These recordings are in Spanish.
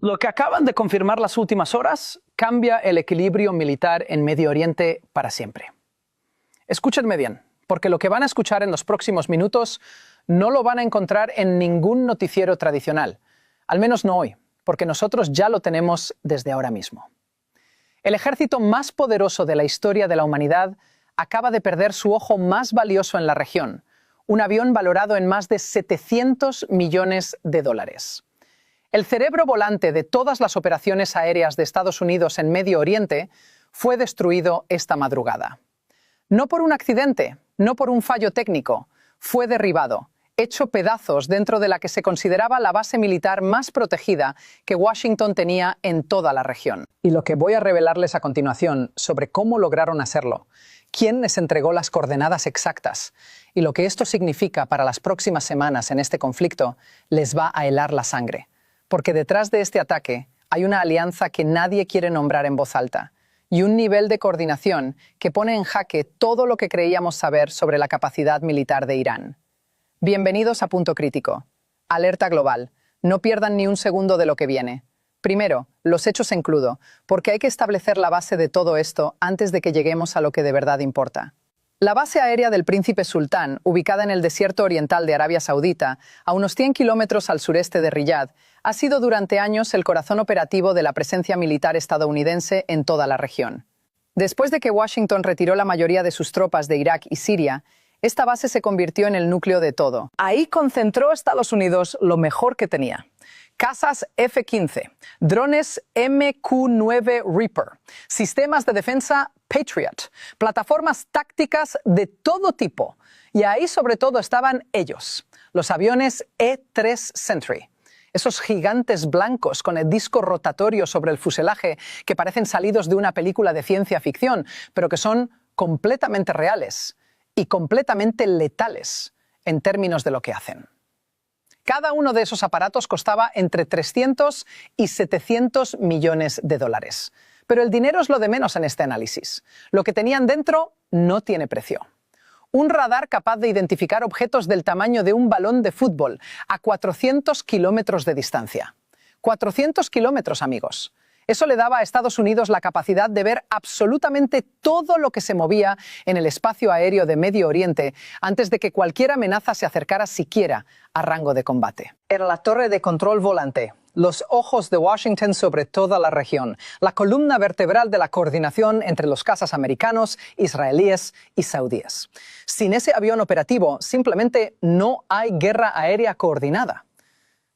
Lo que acaban de confirmar las últimas horas cambia el equilibrio militar en Medio Oriente para siempre. Escúchenme bien, porque lo que van a escuchar en los próximos minutos no lo van a encontrar en ningún noticiero tradicional, al menos no hoy, porque nosotros ya lo tenemos desde ahora mismo. El ejército más poderoso de la historia de la humanidad acaba de perder su ojo más valioso en la región, un avión valorado en más de 700 millones de dólares. El cerebro volante de todas las operaciones aéreas de Estados Unidos en Medio Oriente fue destruido esta madrugada. No por un accidente, no por un fallo técnico, fue derribado, hecho pedazos dentro de la que se consideraba la base militar más protegida que Washington tenía en toda la región. Y lo que voy a revelarles a continuación sobre cómo lograron hacerlo, quién les entregó las coordenadas exactas y lo que esto significa para las próximas semanas en este conflicto, les va a helar la sangre. Porque detrás de este ataque hay una alianza que nadie quiere nombrar en voz alta y un nivel de coordinación que pone en jaque todo lo que creíamos saber sobre la capacidad militar de Irán. Bienvenidos a Punto Crítico. Alerta global. No pierdan ni un segundo de lo que viene. Primero, los hechos en crudo, porque hay que establecer la base de todo esto antes de que lleguemos a lo que de verdad importa. La base aérea del Príncipe Sultán, ubicada en el desierto oriental de Arabia Saudita, a unos 100 kilómetros al sureste de Riyadh, ha sido durante años el corazón operativo de la presencia militar estadounidense en toda la región. Después de que Washington retiró la mayoría de sus tropas de Irak y Siria, esta base se convirtió en el núcleo de todo. Ahí concentró Estados Unidos lo mejor que tenía. Cazas F-15, drones MQ-9 Reaper, sistemas de defensa Patriot, plataformas tácticas de todo tipo. Y ahí sobre todo estaban ellos, los aviones E-3 Sentry. Esos gigantes blancos con el disco rotatorio sobre el fuselaje que parecen salidos de una película de ciencia ficción, pero que son completamente reales y completamente letales en términos de lo que hacen. Cada uno de esos aparatos costaba entre 300 y 700 millones de dólares. Pero el dinero es lo de menos en este análisis. Lo que tenían dentro no tiene precio. Un radar capaz de identificar objetos del tamaño de un balón de fútbol a 400 kilómetros de distancia. 400 kilómetros, amigos. Eso le daba a Estados Unidos la capacidad de ver absolutamente todo lo que se movía en el espacio aéreo de Medio Oriente antes de que cualquier amenaza se acercara siquiera a rango de combate. Era la torre de control volante, los ojos de Washington sobre toda la región, la columna vertebral de la coordinación entre los cazas americanos, israelíes y saudíes. Sin ese avión operativo, simplemente no hay guerra aérea coordinada.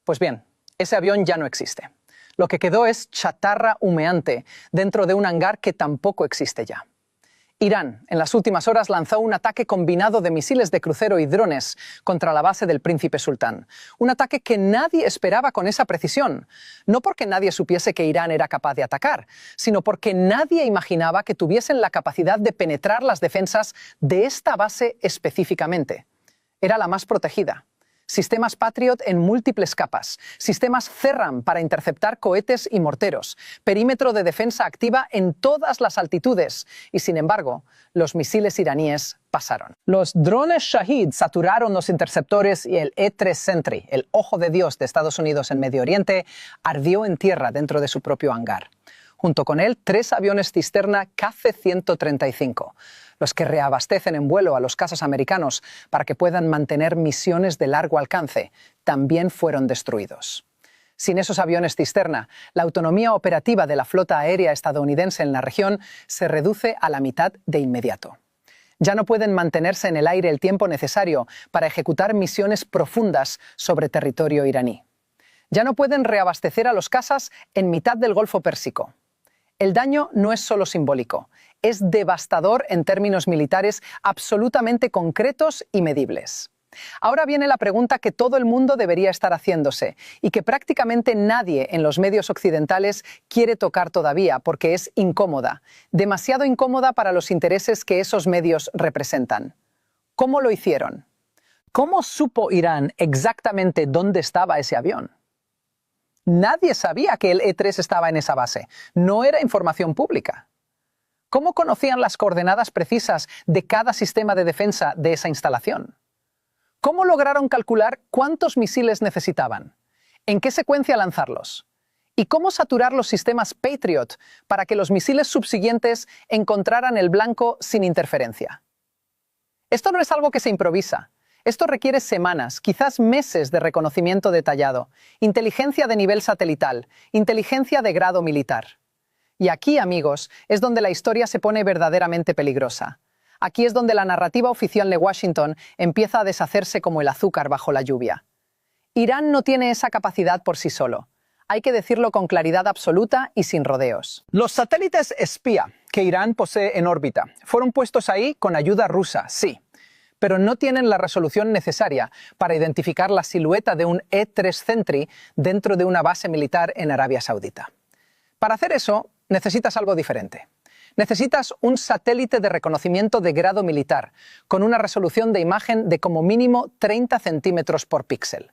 Pues bien, ese avión ya no existe. Lo que quedó es chatarra humeante dentro de un hangar que tampoco existe ya. Irán, en las últimas horas, lanzó un ataque combinado de misiles de crucero y drones contra la base del Príncipe Sultán. Un ataque que nadie esperaba con esa precisión. No porque nadie supiese que Irán era capaz de atacar, sino porque nadie imaginaba que tuviesen la capacidad de penetrar las defensas de esta base específicamente. Era la más protegida. Sistemas Patriot en múltiples capas, sistemas CERAM para interceptar cohetes y morteros, perímetro de defensa activa en todas las altitudes y, sin embargo, los misiles iraníes pasaron. Los drones Shahid saturaron los interceptores y el E-3 Sentry, el ojo de Dios de Estados Unidos en Medio Oriente, ardió en tierra dentro de su propio hangar. Junto con él, 3 aviones cisterna KC-135, los que reabastecen en vuelo a los cazas americanos para que puedan mantener misiones de largo alcance, también fueron destruidos. Sin esos aviones cisterna, la autonomía operativa de la flota aérea estadounidense en la región se reduce a la mitad de inmediato. Ya no pueden mantenerse en el aire el tiempo necesario para ejecutar misiones profundas sobre territorio iraní. Ya no pueden reabastecer a los cazas en mitad del Golfo Pérsico. El daño no es solo simbólico, es devastador en términos militares absolutamente concretos y medibles. Ahora viene la pregunta que todo el mundo debería estar haciéndose y que prácticamente nadie en los medios occidentales quiere tocar todavía porque es incómoda, demasiado incómoda para los intereses que esos medios representan. ¿Cómo lo hicieron? ¿Cómo supo Irán exactamente dónde estaba ese avión? Nadie sabía que el E-3 estaba en esa base. No era información pública. ¿Cómo conocían las coordenadas precisas de cada sistema de defensa de esa instalación? ¿Cómo lograron calcular cuántos misiles necesitaban? ¿En qué secuencia lanzarlos? y cómo saturar los sistemas Patriot para que los misiles subsiguientes encontraran el blanco sin interferencia. Esto no es algo que se improvisa. Esto requiere semanas, quizás meses de reconocimiento detallado, inteligencia de nivel satelital, inteligencia de grado militar. Y aquí, amigos, es donde la historia se pone verdaderamente peligrosa. Aquí es donde la narrativa oficial de Washington empieza a deshacerse como el azúcar bajo la lluvia. Irán no tiene esa capacidad por sí solo. Hay que decirlo con claridad absoluta y sin rodeos. Los satélites espía que Irán posee en órbita fueron puestos ahí con ayuda rusa, sí, pero no tienen la resolución necesaria para identificar la silueta de un E-3 Sentry dentro de una base militar en Arabia Saudita. Para hacer eso, necesitas algo diferente. Necesitas un satélite de reconocimiento de grado militar, con una resolución de imagen de como mínimo 30 centímetros por píxel.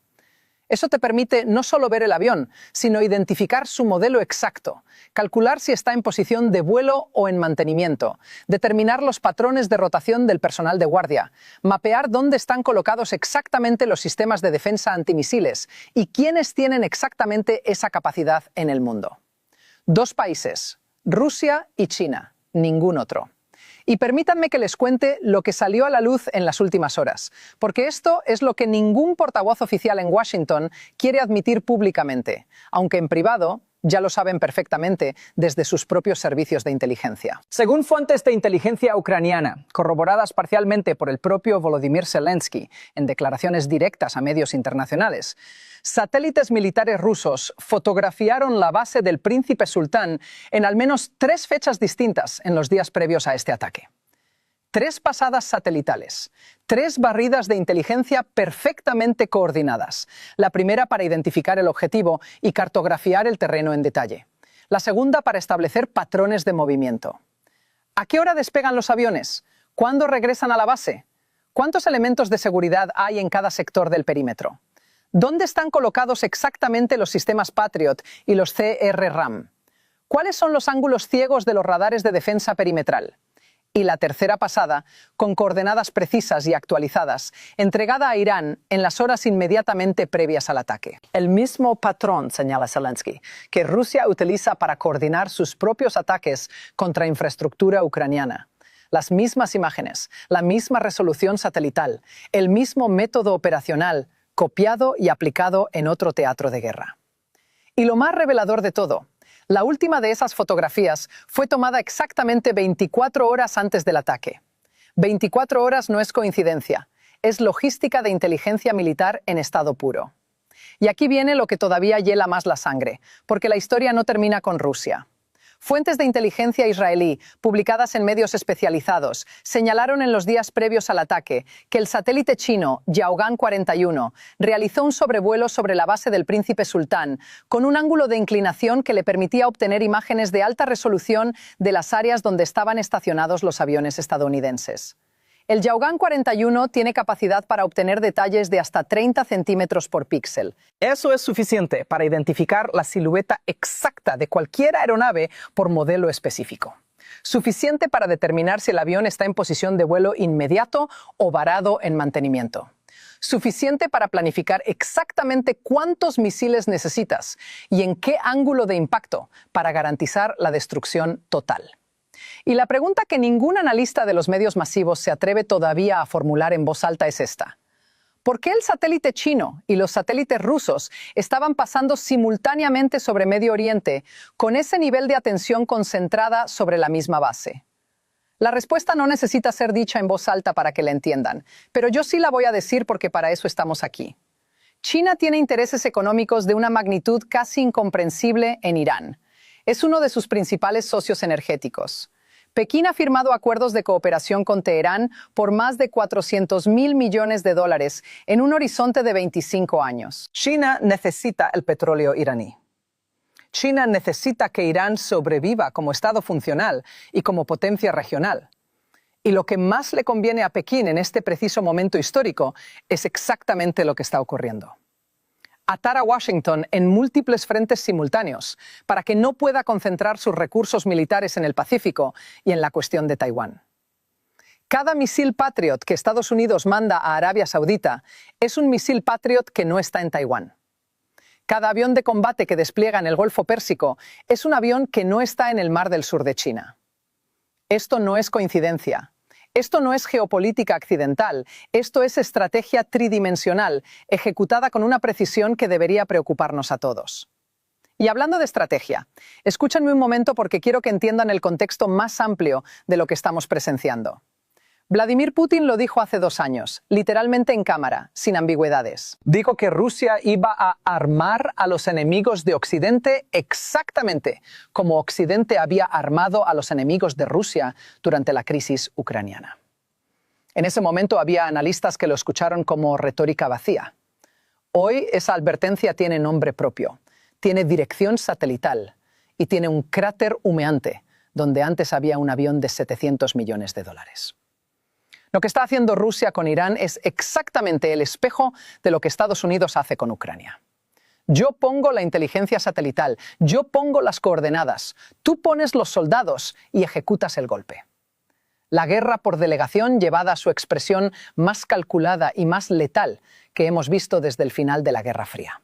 Eso te permite no solo ver el avión, sino identificar su modelo exacto, calcular si está en posición de vuelo o en mantenimiento, determinar los patrones de rotación del personal de guardia, mapear dónde están colocados exactamente los sistemas de defensa antimisiles y quiénes tienen exactamente esa capacidad en el mundo. 2 países, Rusia y China, ningún otro. Y permítanme que les cuente lo que salió a la luz en las últimas horas, porque esto es lo que ningún portavoz oficial en Washington quiere admitir públicamente, aunque en privado ya lo saben perfectamente desde sus propios servicios de inteligencia. Según fuentes de inteligencia ucraniana, corroboradas parcialmente por el propio Volodymyr Zelensky en declaraciones directas a medios internacionales, satélites militares rusos fotografiaron la base del Príncipe Sultán en al menos 3 fechas distintas en los días previos a este ataque. 3 pasadas satelitales, 3 barridas de inteligencia perfectamente coordinadas. La primera para identificar el objetivo y cartografiar el terreno en detalle. La segunda para establecer patrones de movimiento. ¿A qué hora despegan los aviones? ¿Cuándo regresan a la base? ¿Cuántos elementos de seguridad hay en cada sector del perímetro? ¿Dónde están colocados exactamente los sistemas Patriot y los CRRAM? ¿Cuáles son los ángulos ciegos de los radares de defensa perimetral? Y la tercera pasada, con coordenadas precisas y actualizadas, entregada a Irán en las horas inmediatamente previas al ataque. El mismo patrón, señala Zelensky, que Rusia utiliza para coordinar sus propios ataques contra infraestructura ucraniana. Las mismas imágenes, la misma resolución satelital, el mismo método operacional, copiado y aplicado en otro teatro de guerra. Y lo más revelador de todo, la última de esas fotografías fue tomada exactamente 24 horas antes del ataque. 24 horas no es coincidencia, es logística de inteligencia militar en estado puro. Y aquí viene lo que todavía hiela más la sangre, porque la historia no termina con Rusia. Fuentes de inteligencia israelí, publicadas en medios especializados, señalaron en los días previos al ataque que el satélite chino Yaogan 41 realizó un sobrevuelo sobre la base del Príncipe Sultán con un ángulo de inclinación que le permitía obtener imágenes de alta resolución de las áreas donde estaban estacionados los aviones estadounidenses. El Yaogan 41 tiene capacidad para obtener detalles de hasta 30 centímetros por píxel. Eso es suficiente para identificar la silueta exacta de cualquier aeronave por modelo específico. Suficiente para determinar si el avión está en posición de vuelo inmediato o varado en mantenimiento. Suficiente para planificar exactamente cuántos misiles necesitas y en qué ángulo de impacto para garantizar la destrucción total. Y la pregunta que ningún analista de los medios masivos se atreve todavía a formular en voz alta es esta. ¿Por qué el satélite chino y los satélites rusos estaban pasando simultáneamente sobre Medio Oriente con ese nivel de atención concentrada sobre la misma base? La respuesta no necesita ser dicha en voz alta para que la entiendan, pero yo sí la voy a decir porque para eso estamos aquí. China tiene intereses económicos de una magnitud casi incomprensible en Irán. Es uno de sus principales socios energéticos. Pekín ha firmado acuerdos de cooperación con Teherán por más de $400.000 millones en un horizonte de 25 años. China necesita el petróleo iraní. China necesita que Irán sobreviva como Estado funcional y como potencia regional. Y lo que más le conviene a Pekín en este preciso momento histórico es exactamente lo que está ocurriendo. Atar a Washington en múltiples frentes simultáneos para que no pueda concentrar sus recursos militares en el Pacífico y en la cuestión de Taiwán. Cada misil Patriot que Estados Unidos manda a Arabia Saudita es un misil Patriot que no está en Taiwán. Cada avión de combate que despliega en el Golfo Pérsico es un avión que no está en el Mar del Sur de China. Esto no es coincidencia. Esto no es geopolítica accidental. Esto es estrategia tridimensional, ejecutada con una precisión que debería preocuparnos a todos. Y hablando de estrategia, escúchenme un momento porque quiero que entiendan el contexto más amplio de lo que estamos presenciando. Vladimir Putin lo dijo hace 2 años, literalmente en cámara, sin ambigüedades. Dijo que Rusia iba a armar a los enemigos de Occidente exactamente como Occidente había armado a los enemigos de Rusia durante la crisis ucraniana. En ese momento había analistas que lo escucharon como retórica vacía. Hoy esa advertencia tiene nombre propio, tiene dirección satelital y tiene un cráter humeante donde antes había un avión de $700 millones. Lo que está haciendo Rusia con Irán es exactamente el espejo de lo que Estados Unidos hace con Ucrania. Yo pongo la inteligencia satelital, yo pongo las coordenadas, tú pones los soldados y ejecutas el golpe. La guerra por delegación llevada a su expresión más calculada y más letal que hemos visto desde el final de la Guerra Fría.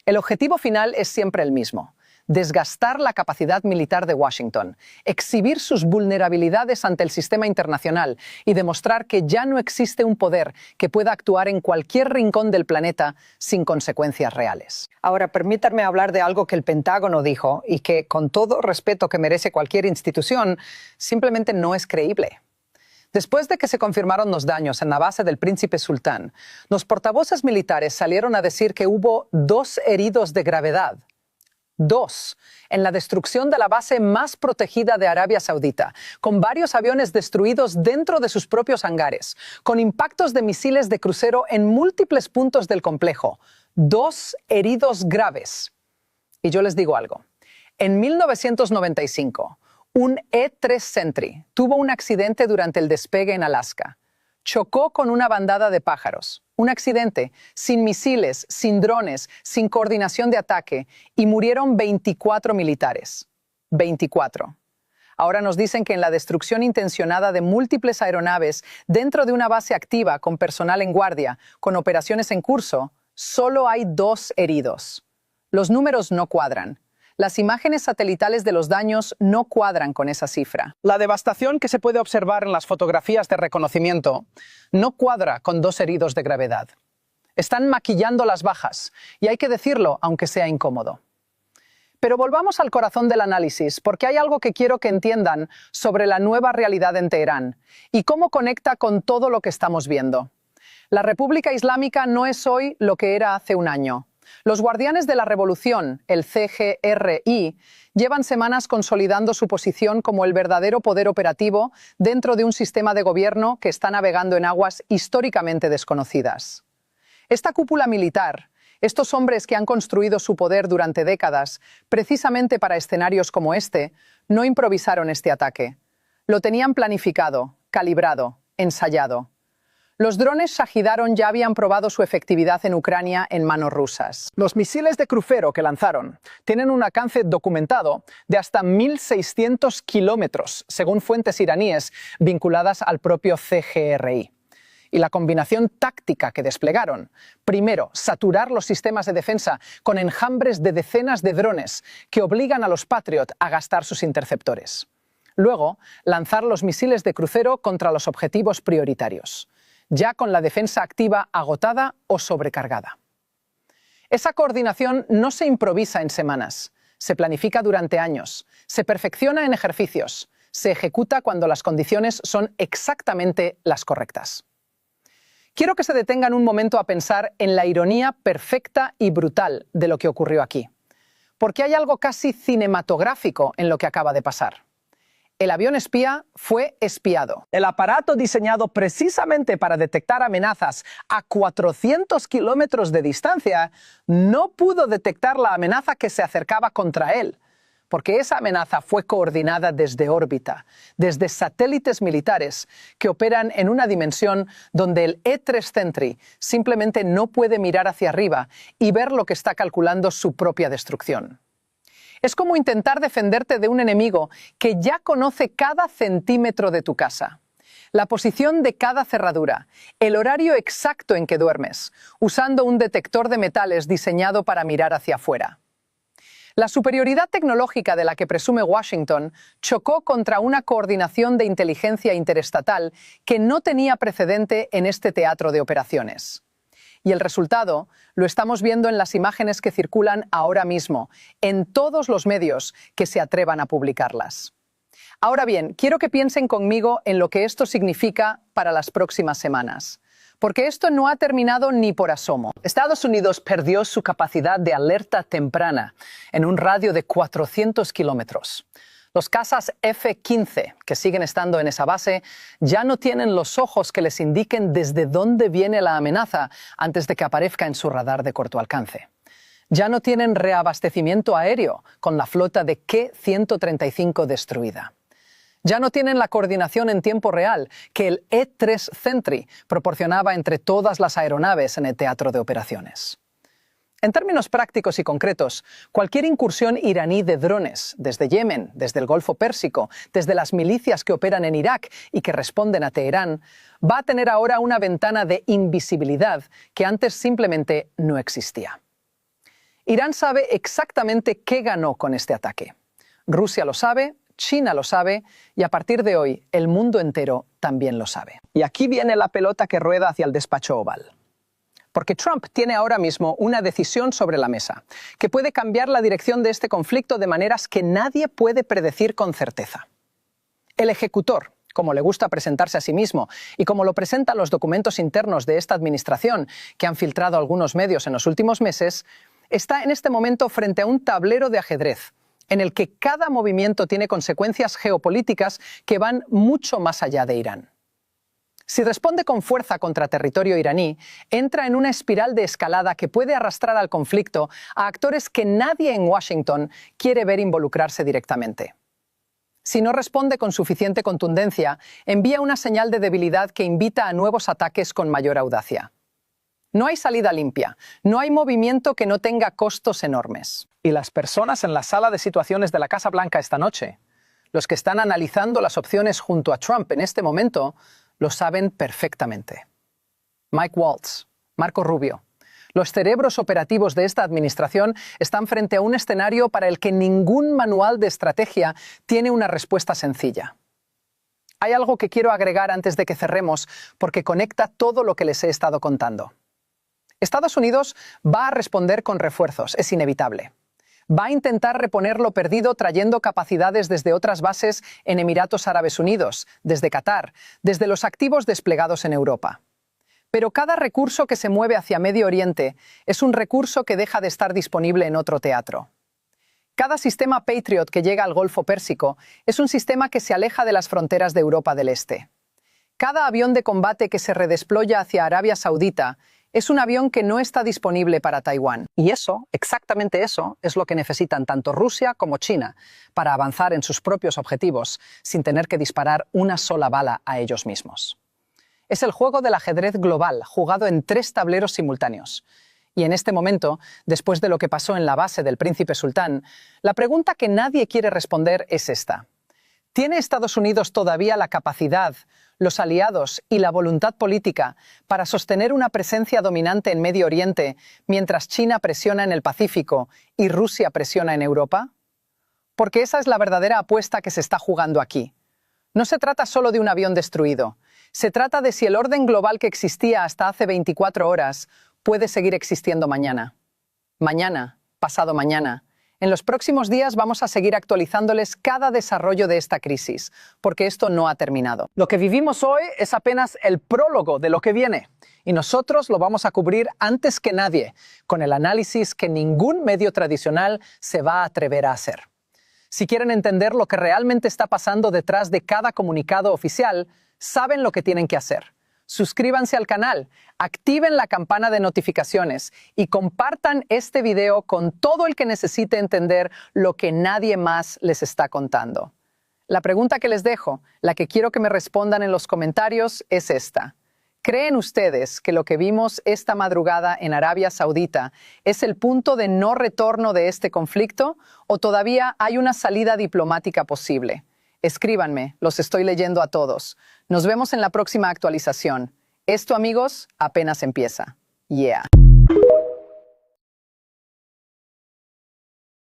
El objetivo final es siempre el mismo: desgastar la capacidad militar de Washington, exhibir sus vulnerabilidades ante el sistema internacional y demostrar que ya no existe un poder que pueda actuar en cualquier rincón del planeta sin consecuencias reales. Ahora, permítanme hablar de algo que el Pentágono dijo y que, con todo respeto que merece cualquier institución, simplemente no es creíble. Después de que se confirmaron los daños en la base del Príncipe Sultán, los portavoces militares salieron a decir que hubo 2 heridos de gravedad. 2, en la destrucción de la base más protegida de Arabia Saudita, con varios aviones destruidos dentro de sus propios hangares, con impactos de misiles de crucero en múltiples puntos del complejo. 2 heridos graves. Y yo les digo algo. En 1995, un E-3 Sentry tuvo un accidente durante el despegue en Alaska. Chocó con una bandada de pájaros. Un accidente, sin misiles, sin drones, sin coordinación de ataque, y murieron 24 militares. 24. Ahora nos dicen que en la destrucción intencionada de múltiples aeronaves dentro de una base activa con personal en guardia, con operaciones en curso, solo hay 2 heridos. Los números no cuadran. Las imágenes satelitales de los daños no cuadran con esa cifra. La devastación que se puede observar en las fotografías de reconocimiento no cuadra con 2 heridos de gravedad. Están maquillando las bajas, y hay que decirlo aunque sea incómodo. Pero volvamos al corazón del análisis, porque hay algo que quiero que entiendan sobre la nueva realidad en Teherán y cómo conecta con todo lo que estamos viendo. La República Islámica no es hoy lo que era hace un año. Los guardianes de la revolución, el CGRI, llevan semanas consolidando su posición como el verdadero poder operativo dentro de un sistema de gobierno que está navegando en aguas históricamente desconocidas. Esta cúpula militar, estos hombres que han construido su poder durante décadas, precisamente para escenarios como este, no improvisaron este ataque. Lo tenían planificado, calibrado, ensayado. Los drones Shahidaron ya habían probado su efectividad en Ucrania en manos rusas. Los misiles de crucero que lanzaron tienen un alcance documentado de hasta 1.600 kilómetros, según fuentes iraníes vinculadas al propio CGRI. Y la combinación táctica que desplegaron, primero, saturar los sistemas de defensa con enjambres de decenas de drones que obligan a los Patriot a gastar sus interceptores. Luego, lanzar los misiles de crucero contra los objetivos prioritarios, ya con la defensa activa agotada o sobrecargada. Esa coordinación no se improvisa en semanas, se planifica durante años, se perfecciona en ejercicios, se ejecuta cuando las condiciones son exactamente las correctas. Quiero que se detengan un momento a pensar en la ironía perfecta y brutal de lo que ocurrió aquí, porque hay algo casi cinematográfico en lo que acaba de pasar. El avión espía fue espiado. El aparato diseñado precisamente para detectar amenazas a 400 kilómetros de distancia no pudo detectar la amenaza que se acercaba contra él, porque esa amenaza fue coordinada desde órbita, desde satélites militares que operan en una dimensión donde el E-3 Sentry simplemente no puede mirar hacia arriba y ver lo que está calculando su propia destrucción. Es como intentar defenderte de un enemigo que ya conoce cada centímetro de tu casa. la posición de cada cerradura, el horario exacto en que duermes, usando un detector de metales diseñado para mirar hacia afuera. La superioridad tecnológica de la que presume Washington chocó contra una coordinación de inteligencia interestatal que no tenía precedente en este teatro de operaciones. Y el resultado lo estamos viendo en las imágenes que circulan ahora mismo, en todos los medios que se atrevan a publicarlas. Ahora bien, quiero que piensen conmigo en lo que esto significa para las próximas semanas. Porque esto no ha terminado ni por asomo. Estados Unidos perdió su capacidad de alerta temprana en un radio de 400 kilómetros. Los cazas F-15, que siguen estando en esa base, ya no tienen los ojos que les indiquen desde dónde viene la amenaza antes de que aparezca en su radar de corto alcance. Ya no tienen reabastecimiento aéreo con la flota de K-135 destruida. Ya no tienen la coordinación en tiempo real que el E-3 Sentry proporcionaba entre todas las aeronaves en el teatro de operaciones. En términos prácticos y concretos, cualquier incursión iraní de drones, desde Yemen, desde el Golfo Pérsico, desde las milicias que operan en Irak y que responden a Teherán, va a tener ahora una ventana de invisibilidad que antes simplemente no existía. Irán sabe exactamente qué ganó con este ataque. Rusia lo sabe, China lo sabe y a partir de hoy el mundo entero también lo sabe. Y aquí viene la pelota que rueda hacia el despacho oval. Porque Trump tiene ahora mismo una decisión sobre la mesa, que puede cambiar la dirección de este conflicto de maneras que nadie puede predecir con certeza. El ejecutor, como le gusta presentarse a sí mismo y como lo presentan los documentos internos de esta administración que han filtrado algunos medios en los últimos meses, está en este momento frente a un tablero de ajedrez en el que cada movimiento tiene consecuencias geopolíticas que van mucho más allá de Irán. Si responde con fuerza contra territorio iraní, entra en una espiral de escalada que puede arrastrar al conflicto a actores que nadie en Washington quiere ver involucrarse directamente. Si no responde con suficiente contundencia, envía una señal de debilidad que invita a nuevos ataques con mayor audacia. No hay salida limpia, no hay movimiento que no tenga costos enormes. Y las personas en la sala de situaciones de la Casa Blanca esta noche, los que están analizando las opciones junto a Trump en este momento, lo saben perfectamente. Mike Waltz, Marco Rubio, los cerebros operativos de esta administración están frente a un escenario para el que ningún manual de estrategia tiene una respuesta sencilla. Hay algo que quiero agregar antes de que cerremos porque conecta todo lo que les he estado contando. Estados Unidos va a responder con refuerzos, es inevitable. Va a intentar reponer lo perdido trayendo capacidades desde otras bases en Emiratos Árabes Unidos, desde Qatar, desde los activos desplegados en Europa. Pero cada recurso que se mueve hacia Medio Oriente es un recurso que deja de estar disponible en otro teatro. Cada sistema Patriot que llega al Golfo Pérsico es un sistema que se aleja de las fronteras de Europa del Este. Cada avión de combate que se redesploya hacia Arabia Saudita es un avión que no está disponible para Taiwán. Y eso, exactamente eso, es lo que necesitan tanto Rusia como China para avanzar en sus propios objetivos sin tener que disparar una sola bala a ellos mismos. Es el juego del ajedrez global, jugado en 3 tableros simultáneos. Y en este momento, después de lo que pasó en la base del Príncipe Sultán, la pregunta que nadie quiere responder es esta. ¿Tiene Estados Unidos todavía la capacidad, los aliados y la voluntad política para sostener una presencia dominante en Medio Oriente mientras China presiona en el Pacífico y Rusia presiona en Europa? Porque esa es la verdadera apuesta que se está jugando aquí. No se trata solo de un avión destruido. Se trata de si el orden global que existía hasta hace 24 horas puede seguir existiendo mañana. Mañana, pasado mañana. En los próximos días vamos a seguir actualizándoles cada desarrollo de esta crisis, porque esto no ha terminado. Lo que vivimos hoy es apenas el prólogo de lo que viene, y nosotros lo vamos a cubrir antes que nadie, con el análisis que ningún medio tradicional se va a atrever a hacer. Si quieren entender lo que realmente está pasando detrás de cada comunicado oficial, saben lo que tienen que hacer. Suscríbanse al canal, activen la campana de notificaciones y compartan este video con todo el que necesite entender lo que nadie más les está contando. La pregunta que les dejo, la que quiero que me respondan en los comentarios, es esta. ¿Creen ustedes que lo que vimos esta madrugada en Arabia Saudita es el punto de no retorno de este conflicto o todavía hay una salida diplomática posible? Escríbanme, los estoy leyendo a todos. Nos vemos en la próxima actualización. Esto, amigos, apenas empieza. Yeah.